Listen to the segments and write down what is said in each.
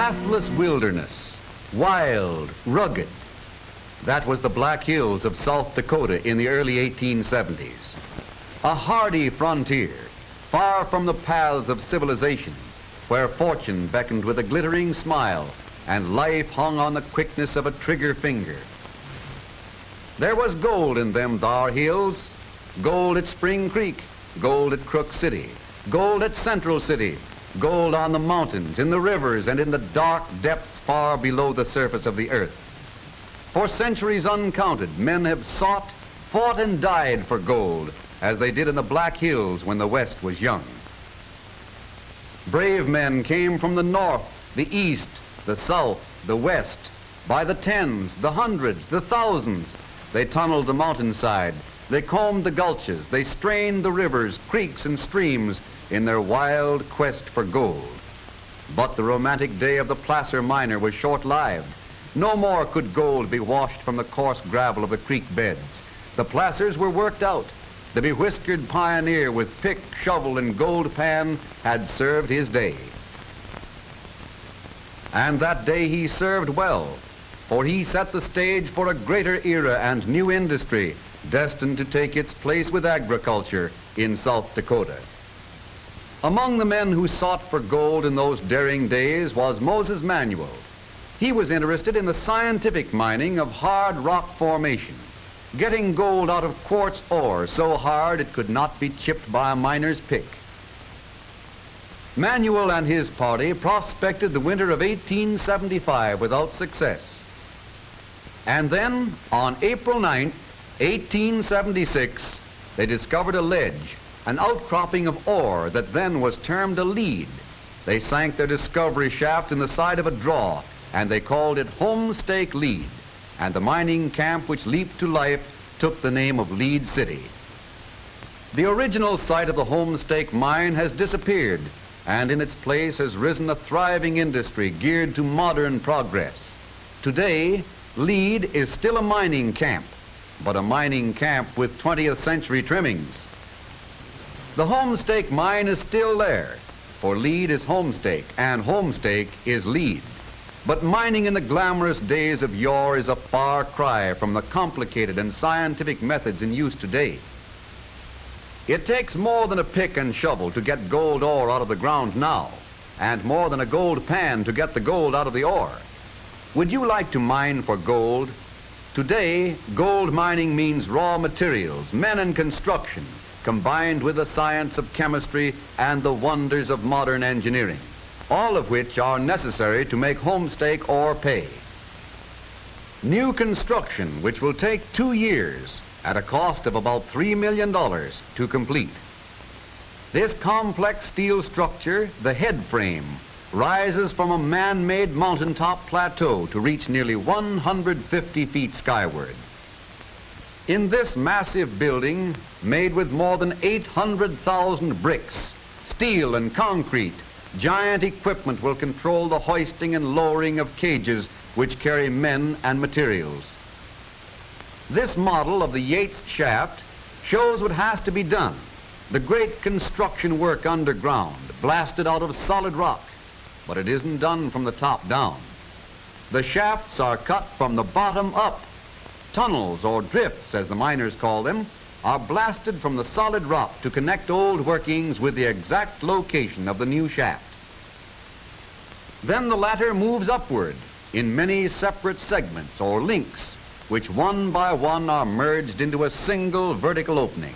pathless wilderness, wild, rugged. That was the Black Hills of South Dakota in the early 1870s. A hardy frontier, far from the paths of civilization, where fortune beckoned with a glittering smile and life hung on the quickness of a trigger finger. There was gold in them thar hills, gold at Spring Creek, gold at Crook City, gold at Central City, gold on the mountains, in the rivers, and in the dark depths far below the surface of the earth. For centuries uncounted, men have sought, fought, and died for gold, as they did in the Black Hills when the West was young. Brave men came from the north, the east, the south, the west. By the tens, the hundreds, the thousands, they tunneled the mountainside, they combed the gulches, they strained the rivers, creeks, and streams in their wild quest for gold. But the romantic day of the placer miner was short-lived. No more could gold be washed from the coarse gravel of the creek beds. The placers were worked out. The bewhiskered pioneer with pick, shovel, and gold pan had served his day. And that day he served well, for he set the stage for a greater era and new industry destined to take its place with agriculture in South Dakota. Among the men who sought for gold in those daring days was Moses Manuel. He was interested in the scientific mining of hard rock formation, getting gold out of quartz ore so hard it could not be chipped by a miner's pick. Manuel and his party prospected the winter of 1875 without success. And then, on April 9th, 1876, they discovered a ledge, an outcropping of ore that then was termed a lead. They sank their discovery shaft in the side of a draw, and they called it Homestake Lead, and the mining camp which leaped to life took the name of Lead City. The original site of the Homestake mine has disappeared, and in its place has risen a thriving industry geared to modern progress. Today, Lead is still a mining camp, but a mining camp with 20th century trimmings. The Homestake mine is still there, for lead is homestake, and homestake is lead. But mining in the glamorous days of yore is a far cry from the complicated and scientific methods in use today. It takes more than a pick and shovel to get gold ore out of the ground now, and more than a gold pan to get the gold out of the ore. Would you like to mine for gold? Today, gold mining means raw materials, men and construction, combined with the science of chemistry and the wonders of modern engineering, all of which are necessary to make homestake ore pay. New construction, which will take 2 years at a cost of about $3 million to complete. This complex steel structure, the head frame, rises from a man-made mountaintop plateau to reach nearly 150 feet skyward. In this massive building, made with more than 800,000 bricks, steel and concrete, giant equipment will control the hoisting and lowering of cages which carry men and materials. This model of the Yates shaft shows what has to be done. The great construction work underground, blasted out of solid rock, but it isn't done from the top down. The shafts are cut from the bottom up. Tunnels, or drifts as the miners call them, are blasted from the solid rock to connect old workings with the exact location of the new shaft. Then the latter moves upward in many separate segments or links, which one by one are merged into a single vertical opening.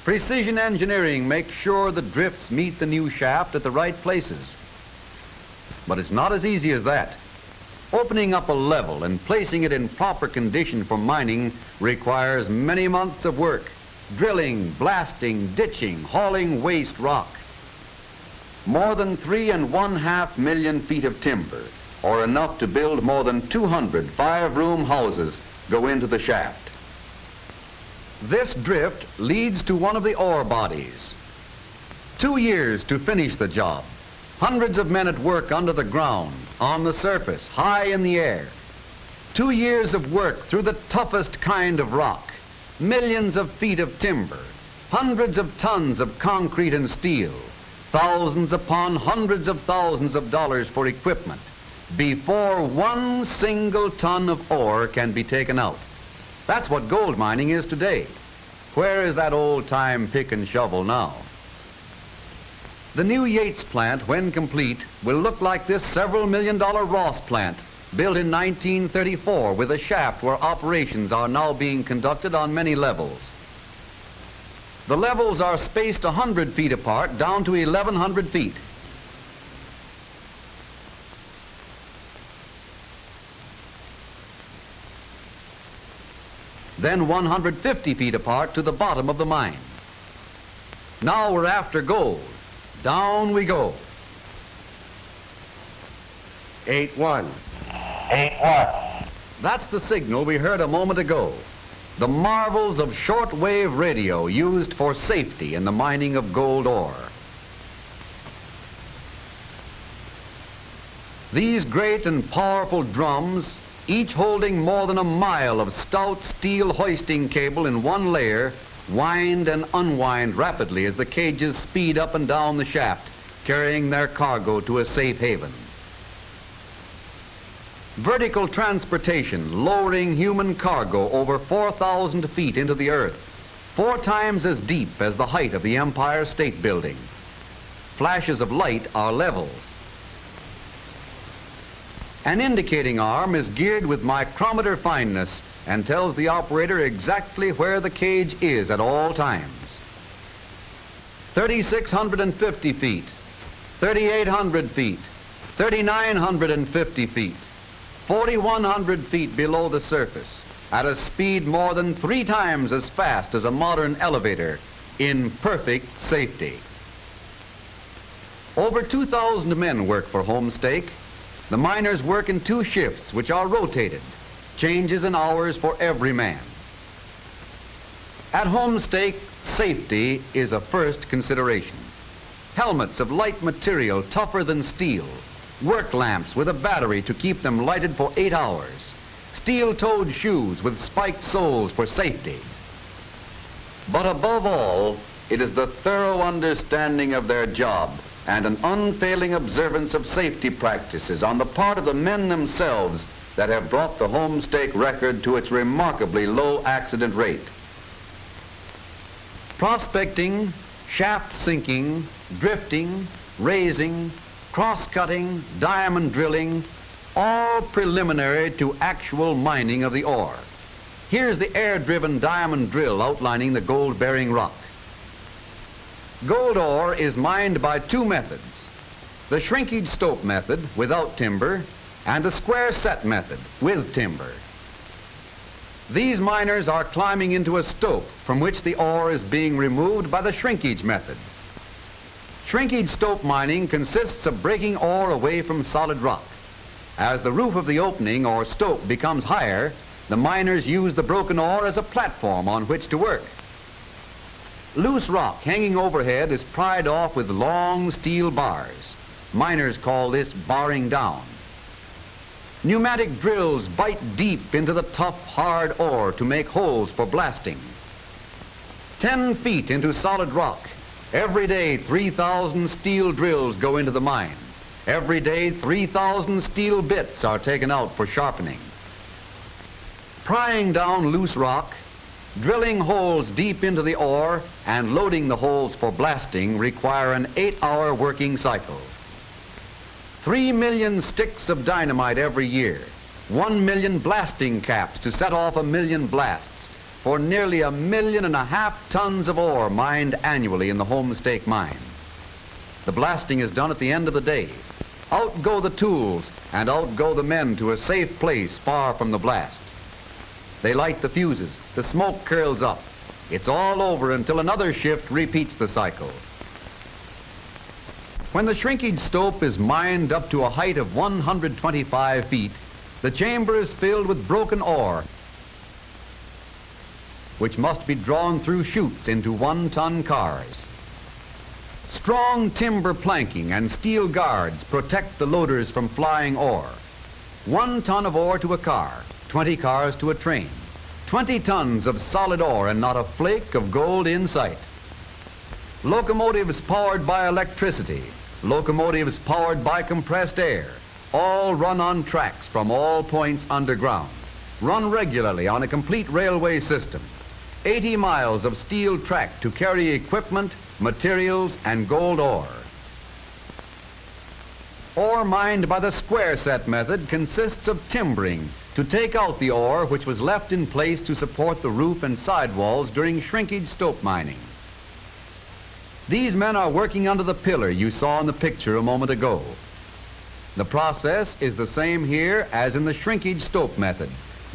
Precision engineering makes sure the drifts meet the new shaft at the right places. But it's not as easy as that. Opening up a level and placing it in proper condition for mining requires many months of work, drilling, blasting, ditching, hauling waste rock. More than 3.5 million feet of timber, or enough to build more than 200 5-room houses, go into the shaft. This drift leads to one of the ore bodies. 2 years to finish the job. Hundreds of men at work under the ground, on the surface, high in the air. 2 years of work through the toughest kind of rock. Millions of feet of timber. Hundreds of tons of concrete and steel. Thousands upon hundreds of thousands of dollars for equipment. before one single ton of ore can be taken out. That's what gold mining is today. Where is that old-time pick and shovel now? The new Yates plant, when complete, will look like this several million-dollar Ross plant, built in 1934 with a shaft where operations are now being conducted on many levels. The levels are spaced 100 feet apart down to 1,100 feet. Then 150 feet apart to the bottom of the mine. Now we're after gold. Down we go. 8-1. 8-1. That's the signal we heard a moment ago. The marvels of shortwave radio used for safety in the mining of gold ore. These great and powerful drums, each holding more than a mile of stout steel hoisting cable in one layer, wind and unwind rapidly as the cages speed up and down the shaft, carrying their cargo to a safe haven. Vertical transportation, lowering human cargo over 4,000 feet into the earth, 4 times as deep as the height of the Empire State Building. Flashes of light are levels. An indicating arm is geared with micrometer fineness and tells the operator exactly where the cage is at all times. 3,650 feet, 3,800 feet, 3,950 feet, 4,100 feet below the surface, at a speed more than 3 times as fast as a modern elevator, in perfect safety. Over 2,000 men work for Homestake. The miners work in 2 shifts, which are rotated, changes in hours for every man. At Homestake, safety is a first consideration. Helmets of light material tougher than steel, work lamps with a battery to keep them lighted for 8 hours, steel-toed shoes with spiked soles for safety. But above all, it is the thorough understanding of their job and an unfailing observance of safety practices on the part of the men themselves that have brought the Homestake record to its remarkably low accident rate. Prospecting, shaft sinking, drifting, raising, cross-cutting, diamond drilling, all preliminary to actual mining of the ore. Here's the air-driven diamond drill outlining the gold-bearing rock. Gold ore is mined by 2 methods: the shrinkage stope method without timber and the square set method with timber. These miners are climbing into a stope from which the ore is being removed by the shrinkage method. Shrinkage stope mining consists of breaking ore away from solid rock. As the roof of the opening or stope becomes higher, the miners use the broken ore as a platform on which to work. Loose rock hanging overhead is pried off with long steel bars. Miners call this barring down. Pneumatic drills bite deep into the tough, hard ore to make holes for blasting. 10 feet into solid rock. Every day, 3,000 steel drills go into the mine. Every day, 3,000 steel bits are taken out for sharpening. Prying down loose rock, drilling holes deep into the ore, and loading the holes for blasting require an 8-hour working cycle. 3 million sticks of dynamite every year, 1 million blasting caps to set off 1 million blasts, for nearly 1.5 million tons of ore mined annually in the Homestake mine. The blasting is done at the end of the day. Out go the tools and out go the men to a safe place far from the blast. They light the fuses, the smoke curls up. It's all over until another shift repeats the cycle. When the shrinkage stope is mined up to a height of 125 feet, the chamber is filled with broken ore, which must be drawn through chutes into 1-ton cars. Strong timber planking and steel guards protect the loaders from flying ore. 1 ton of ore to a car, 20 cars to a train. 20 tons of solid ore and not a flake of gold in sight. Locomotives powered by electricity, locomotives powered by compressed air, all run on tracks from all points underground, run regularly on a complete railway system. 80 miles of steel track to carry equipment, materials, and gold ore. Ore mined by the square set method consists of timbering to take out the ore which was left in place to support the roof and sidewalls during shrinkage stope mining. These men are working under the pillar you saw in the picture a moment ago. The process is the same here as in the shrinkage stope method.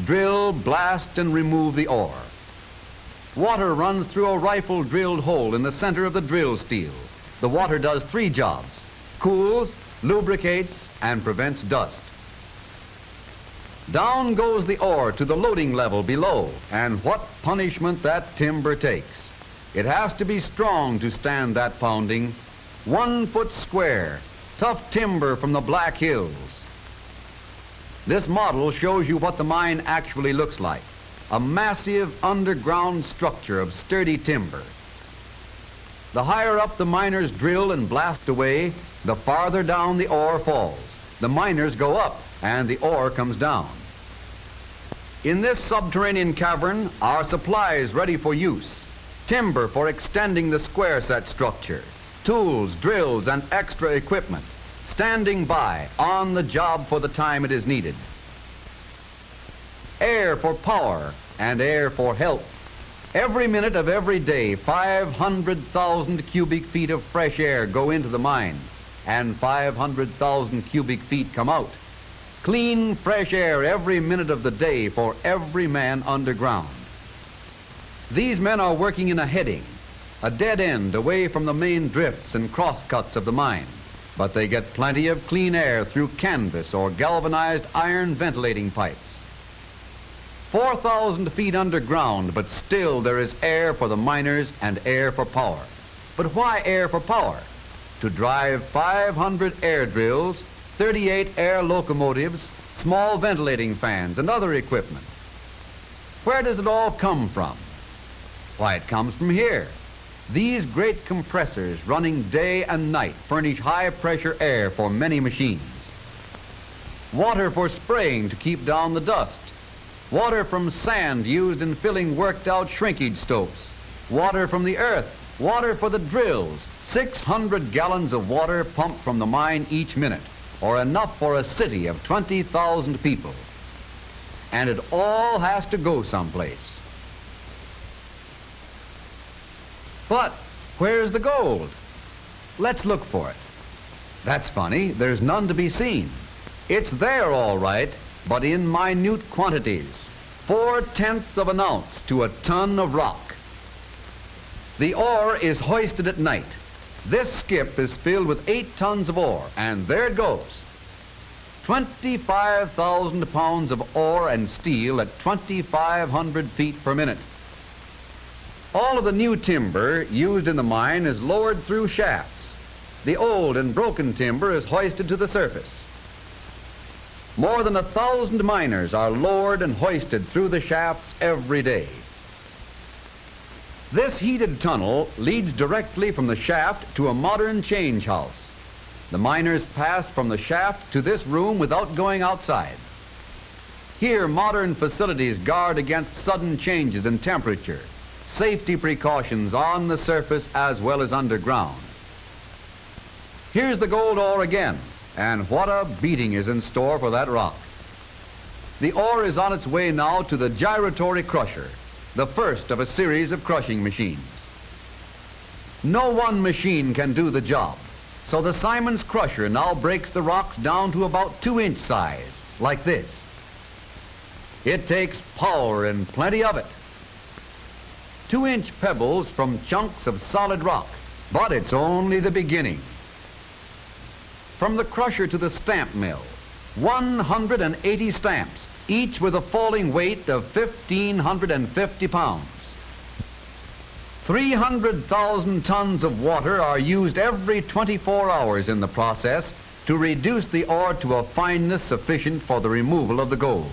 Drill, blast, and remove the ore. Water runs through a rifle drilled hole in the center of the drill steel. The water does 3 jobs: cools, lubricates, and prevents dust. Down goes the ore to the loading level below, and what punishment that timber takes. It has to be strong to stand that pounding. 1 foot square, tough timber from the Black Hills. This model shows you what the mine actually looks like. A massive underground structure of sturdy timber. The higher up the miners drill and blast away, the farther down the ore falls. The miners go up and the ore comes down. In this subterranean cavern are supplies ready for use. Timber for extending the square set structure. Tools, drills, and extra equipment. Standing by, on the job for the time it is needed. Air for power and air for help. Every minute of every day, 500,000 cubic feet of fresh air go into the mine, and 500,000 cubic feet come out. Clean, fresh air every minute of the day for every man underground. These men are working in a heading, a dead end away from the main drifts and crosscuts of the mine, but they get plenty of clean air through canvas or galvanized iron ventilating pipes. 4,000 feet underground, but still there is air for the miners and air for power. But why air for power? To drive 500 air drills, 38 air locomotives, small ventilating fans, and other equipment. Where does it all come from? Why, it comes from here. These great compressors running day and night furnish high-pressure air for many machines. Water for spraying to keep down the dust. Water from sand used in filling worked-out shrinkage stopes. Water from the earth. Water for the drills. 600 gallons of water pumped from the mine each minute, or enough for a city of 20,000 people. And it all has to go someplace. But where's the gold? Let's look for it. That's funny, there's none to be seen. It's there all right, but in minute quantities. 4/10 of an ounce to a ton of rock. The ore is hoisted at night. This skip is filled with 8 tons of ore, and there it goes. 25,000 pounds of ore and steel at 2,500 feet per minute. All of the new timber used in the mine is lowered through shafts. The old and broken timber is hoisted to the surface. More than 1,000 miners are lowered and hoisted through the shafts every day. This heated tunnel leads directly from the shaft to a modern change house. The miners pass from the shaft to this room without going outside. Here, modern facilities guard against sudden changes in temperature. Safety precautions on the surface as well as underground. Here's the gold ore again, and what a beating is in store for that rock. The ore is on its way now to the gyratory crusher, the first of a series of crushing machines. No one machine can do the job, so the Simon's crusher now breaks the rocks down to about 2-inch size, like this. It takes power and plenty of it. 2-inch pebbles from chunks of solid rock, but it's only the beginning. From the crusher to the stamp mill, 180 stamps, each with a falling weight of 1,550 pounds. 300,000 tons of water are used every 24 hours in the process to reduce the ore to a fineness sufficient for the removal of the gold.